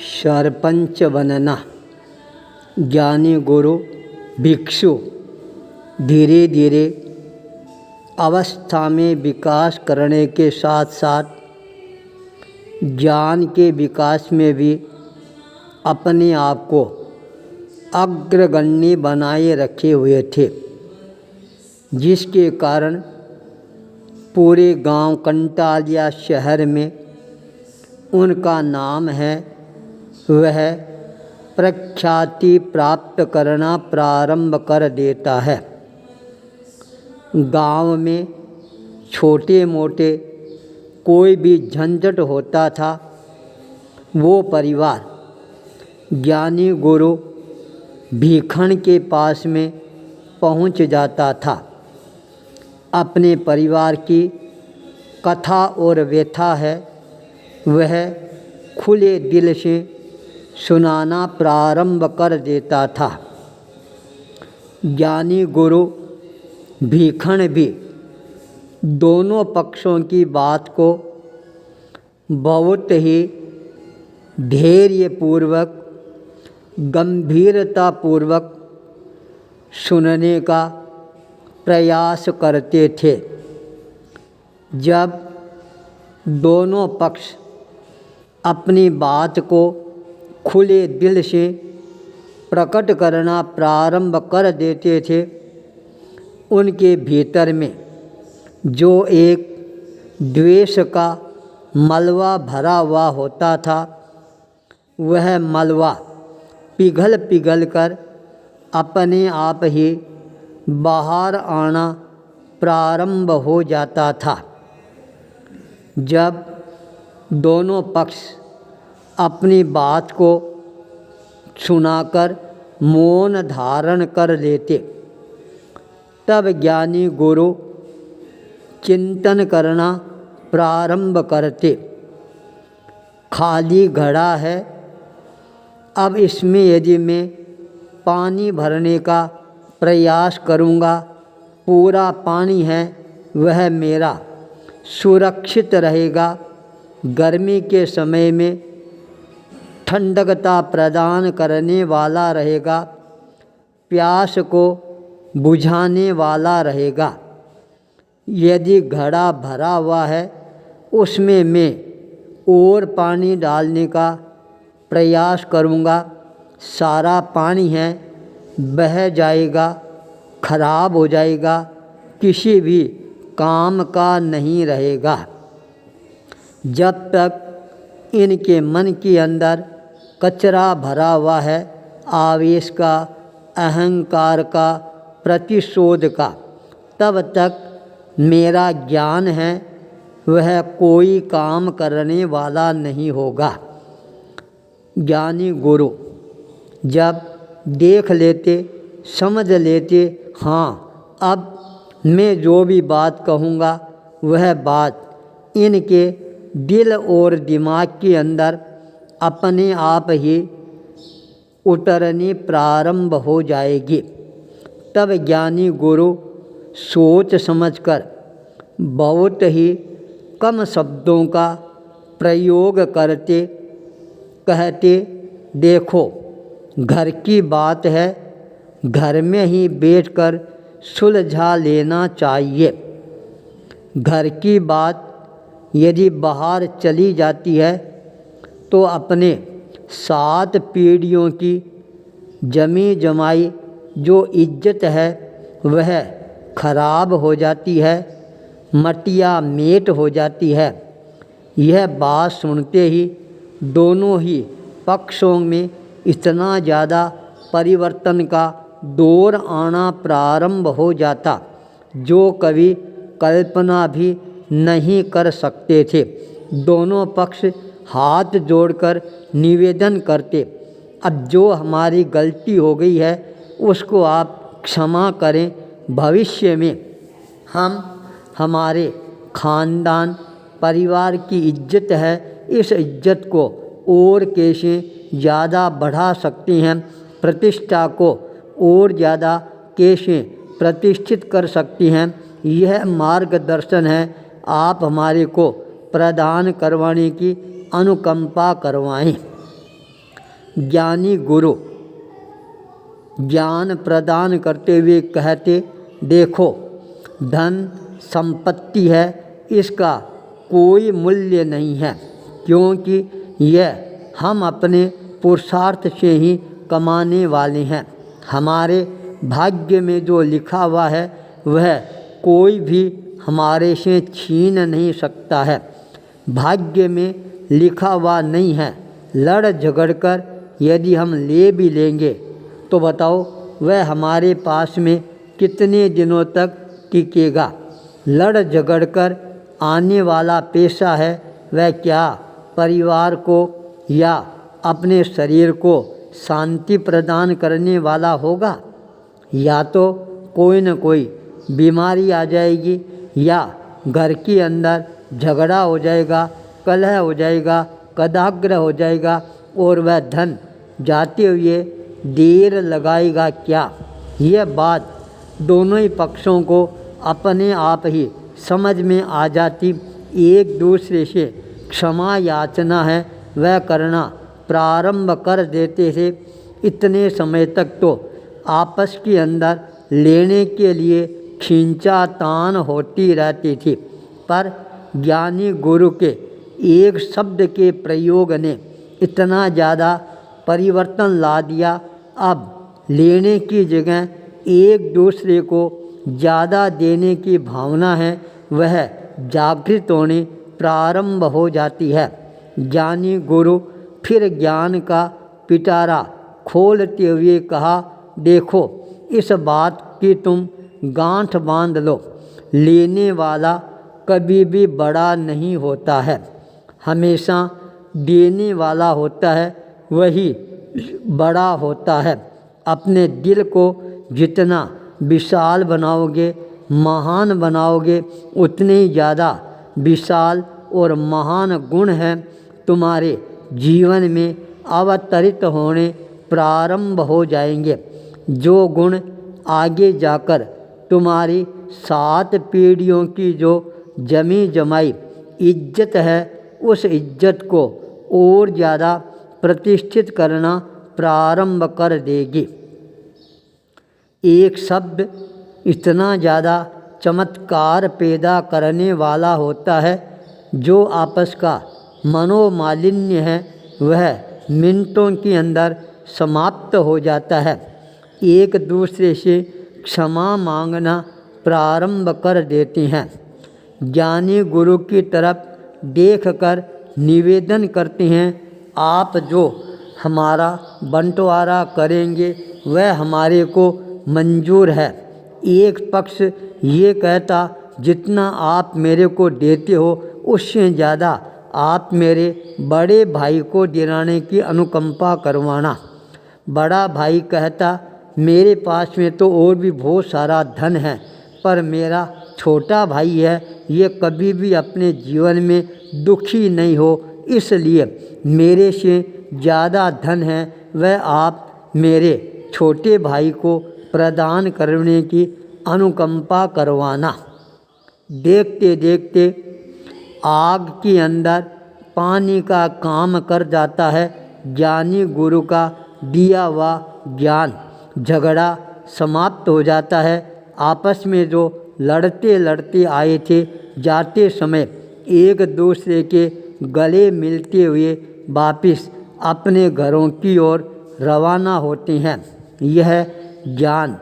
सरपंच बनना। ज्ञानी गुरु भिक्षु धीरे धीरे अवस्था में विकास करने के साथ साथ ज्ञान के विकास में भी अपने आप को अग्रगण्य बनाए रखे हुए थे, जिसके कारण पूरे गांव कंटालिया शहर में उनका नाम है वह प्रख्याति प्राप्त करना प्रारंभ कर देता है। गांव में छोटे मोटे कोई भी झंझट होता था, वो परिवार ज्ञानी गुरु भीखण के पास में पहुंच जाता था। अपने परिवार की कथा और व्यथा है वह खुले दिल से सुनाना प्रारंभ कर देता था। ज्ञानी गुरु भीखण भी दोनों पक्षों की बात को बहुत ही धैर्यपूर्वक गंभीरतापूर्वक सुनने का प्रयास करते थे। जब दोनों पक्ष अपनी बात को खुले दिल से प्रकट करना प्रारंभ कर देते थे, उनके भीतर में जो एक द्वेष का मलबा भरा हुआ होता था, वह मलबा पिघल पिघल कर अपने आप ही बाहर आना प्रारंभ हो जाता था। जब दोनों पक्ष अपनी बात को सुनाकर मौन धारण कर लेते, तब ज्ञानी गुरु चिंतन करना प्रारंभ करते। खाली घड़ा है, अब इसमें यदि मैं पानी भरने का प्रयास करूँगा, पूरा पानी है वह मेरा सुरक्षित रहेगा, गर्मी के समय में ठंडकता प्रदान करने वाला रहेगा, प्यास को बुझाने वाला रहेगा। यदि घड़ा भरा हुआ है, उसमें मैं और पानी डालने का प्रयास करूँगा, सारा पानी है बह जाएगा, खराब हो जाएगा, किसी भी काम का नहीं रहेगा। जब तक इनके मन के अंदर कचरा भरा हुआ है, आवेश का, अहंकार का, प्रतिशोध का, तब तक मेरा ज्ञान है वह कोई काम करने वाला नहीं होगा। ज्ञानी गुरु जब देख लेते, समझ लेते, हाँ अब मैं जो भी बात कहूँगा वह बात इनके दिल और दिमाग के अंदर अपने आप ही उतरनी प्रारंभ हो जाएगी, तब ज्ञानी गुरु सोच समझकर बहुत ही कम शब्दों का प्रयोग करते, कहते, देखो घर की बात है, घर में ही बैठकर सुलझा लेना चाहिए। घर की बात यदि बाहर चली जाती है तो अपने 7 पीढ़ियों की जमी जमाई जो इज्जत है वह खराब हो जाती है, मटिया मेट हो जाती है। यह बात सुनते ही दोनों ही पक्षों में इतना ज़्यादा परिवर्तन का दौर आना प्रारंभ हो जाता जो कभी कल्पना भी नहीं कर सकते थे। दोनों पक्ष हाथ जोड़कर निवेदन करते, अब जो हमारी गलती हो गई है उसको आप क्षमा करें, भविष्य में हम हमारे खानदान परिवार की इज्जत है, इस इज्जत को और कैसे ज़्यादा बढ़ा सकते हैं, प्रतिष्ठा को और ज़्यादा कैसे प्रतिष्ठित कर सकती हैं, यह मार्गदर्शन है आप हमारे को प्रदान करवाने की अनुकंपा करवाएं। ज्ञानी गुरु ज्ञान प्रदान करते हुए कहते, देखो धन संपत्ति है, इसका कोई मूल्य नहीं है, क्योंकि यह हम अपने पुरुषार्थ से ही कमाने वाले हैं। हमारे भाग्य में जो लिखा हुआ है वह कोई भी हमारे से छीन नहीं सकता है। भाग्य में लिखा हुआ नहीं है। लड़ झगड़ कर यदि हम ले भी लेंगे तो बताओ वह हमारे पास में कितने दिनों तक टिकेगा। लड़ झगड़ कर आने वाला पैसा है वह क्या परिवार को या अपने शरीर को शांति प्रदान करने वाला होगा? या तो कोई न कोई बीमारी आ जाएगी या घर के अंदर झगड़ा हो जाएगा, कलह हो जाएगा, कदाग्रह हो जाएगा और वह धन जाते हुए देर लगाएगा क्या? यह बात दोनों ही पक्षों को अपने आप ही समझ में आ जाती। एक दूसरे से क्षमा याचना है वह करना प्रारंभ कर देते थे। इतने समय तक तो आपस के अंदर लेने के लिए खींचातान होती रहती थी, पर ज्ञानी गुरु के एक शब्द के प्रयोग ने इतना ज़्यादा परिवर्तन ला दिया। अब लेने की जगह एक दूसरे को ज़्यादा देने की भावना है वह जागृत होने प्रारंभ हो जाती है। ज्ञानी गुरु फिर ज्ञान का पिटारा खोलते हुए कहा, देखो इस बात की तुम गांठ बांध लो, लेने वाला कभी भी बड़ा नहीं होता है, हमेशा देने वाला होता है, वही बड़ा होता है। अपने दिल को जितना विशाल बनाओगे, महान बनाओगे, उतने ही ज़्यादा विशाल और महान गुण हैं तुम्हारे जीवन में अवतरित होने प्रारंभ हो जाएंगे। जो गुण आगे जाकर तुम्हारी 7 पीढ़ियों की जो जमी जमाई इज्जत है उस इज्जत को और ज़्यादा प्रतिष्ठित करना प्रारंभ कर देगी। एक शब्द इतना ज़्यादा चमत्कार पैदा करने वाला होता है, जो आपस का मनोमालिन्य है वह मिनटों के अंदर समाप्त हो जाता है। एक दूसरे से क्षमा मांगना प्रारंभ कर देते हैं। ज्ञानी गुरु की तरफ देखकर निवेदन करते हैं, आप जो हमारा बंटवारा करेंगे वह हमारे को मंजूर है। एक पक्ष ये कहता, जितना आप मेरे को देते हो उससे ज़्यादा आप मेरे बड़े भाई को दिलाने की अनुकंपा करवाना। बड़ा भाई कहता, मेरे पास में तो और भी बहुत सारा धन है, पर मेरा छोटा भाई है, ये कभी भी अपने जीवन में दुखी नहीं हो, इसलिए मेरे से ज़्यादा धन है वह आप मेरे छोटे भाई को प्रदान करने की अनुकंपा करवाना। देखते देखते आग के अंदर पानी का काम कर जाता है ज्ञानी गुरु का दिया हुआ ज्ञान। झगड़ा समाप्त हो जाता है। आपस में जो लड़ते लड़ते आए थे, जाते समय एक दूसरे के गले मिलते हुए वापिस अपने घरों की ओर रवाना होते हैं। यह ज्ञान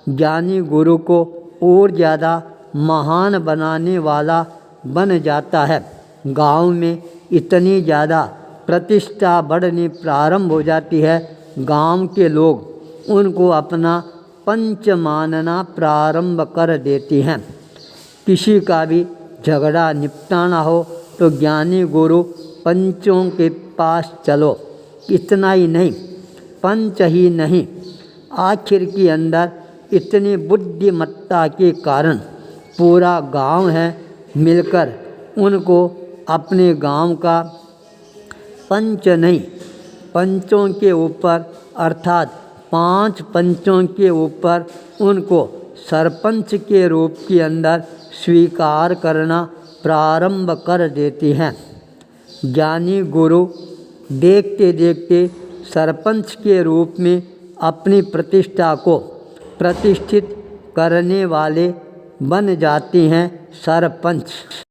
ज्ञानी गुरु को और ज़्यादा महान बनाने वाला बन जाता है। गांव में इतनी ज़्यादा प्रतिष्ठा बढ़नी प्रारंभ हो जाती है, गांव के लोग उनको अपना पंच मानना प्रारंभ कर देते हैं। किसी का भी झगड़ा निपटाना हो तो ज्ञानी गुरु पंचों के पास चलो। इतना ही नहीं, पंच ही नहीं, आखिर के अंदर इतनी बुद्धिमत्ता के कारण पूरा गांव है मिलकर उनको अपने गांव का पंच नहीं, पंचों के ऊपर अर्थात 5 पंचों के ऊपर उनको सरपंच के रूप के अंदर स्वीकार करना प्रारंभ कर देते हैं। ज्ञानी गुरु देखते देखते सरपंच के रूप में अपनी प्रतिष्ठा को प्रतिष्ठित करने वाले बन जाते हैं सरपंच।